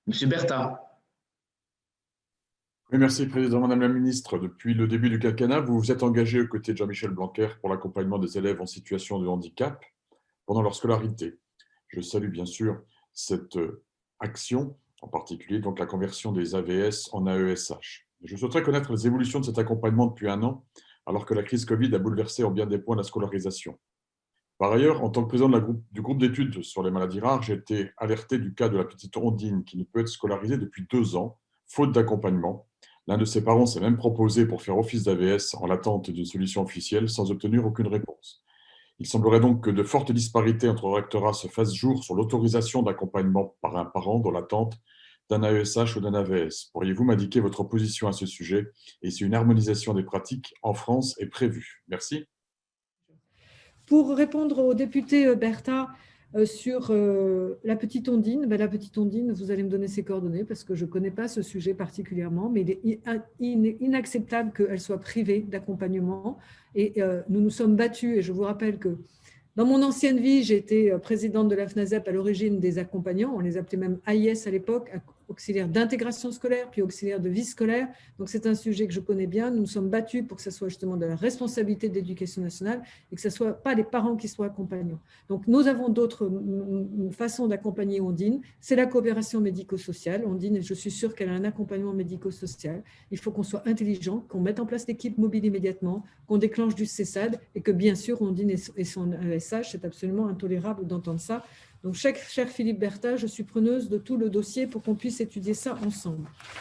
Monsieur Bertha. Oui, merci, Président. Madame la Ministre, depuis le début du quinquennat, vous vous êtes engagé aux côtés de Jean-Michel Blanquer pour l'accompagnement des élèves en situation de handicap pendant leur scolarité. Je salue bien sûr cette action, en particulier donc la conversion des AVS en AESH. Je souhaiterais connaître les évolutions de cet accompagnement depuis un an, alors que la crise Covid a bouleversé en bien des points la scolarisation. Par ailleurs, en tant que président du groupe d'études sur les maladies rares, j'ai été alerté du cas de la petite Ondine qui ne peut être scolarisée depuis 2 ans, faute d'accompagnement. L'un de ses parents s'est même proposé pour faire office d'AVS en l'attente d'une solution officielle sans obtenir aucune réponse. Il semblerait donc que de fortes disparités entre rectorats se fassent jour sur l'autorisation d'accompagnement par un parent dans l'attente d'un AESH ou d'un AVS. Pourriez-vous m'indiquer votre position à ce sujet et si une harmonisation des pratiques en France est prévue? Merci. Pour répondre au député Bertha sur la petite Ondine, la petite Ondine, vous allez me donner ses coordonnées parce que je ne connais pas ce sujet particulièrement, mais il est inacceptable qu'elle soit privée d'accompagnement. Et nous nous sommes battus, et je vous rappelle que dans mon ancienne vie, j'ai été présidente de la FNASEP à l'origine des accompagnants. On les appelait même AIS à l'époque, auxiliaires d'intégration scolaire, puis auxiliaires de vie scolaire. Donc, c'est un sujet que je connais bien. Nous nous sommes battus pour que ce soit justement de la responsabilité de l'éducation nationale et que ce ne soit pas les parents qui soient accompagnants. Donc, nous avons d'autres façons d'accompagner Ondine. C'est la coopération médico-sociale. Ondine, je suis sûre qu'elle a un accompagnement médico-social. Il faut qu'on soit intelligent, qu'on mette en place l'équipe mobile immédiatement, qu'on déclenche du CESAD et que, bien sûr, Ondine et son AESH, c'est absolument intolérable d'entendre ça. Donc, cher Philippe Bertha, je suis preneuse de tout le dossier pour qu'on puisse étudier ça ensemble.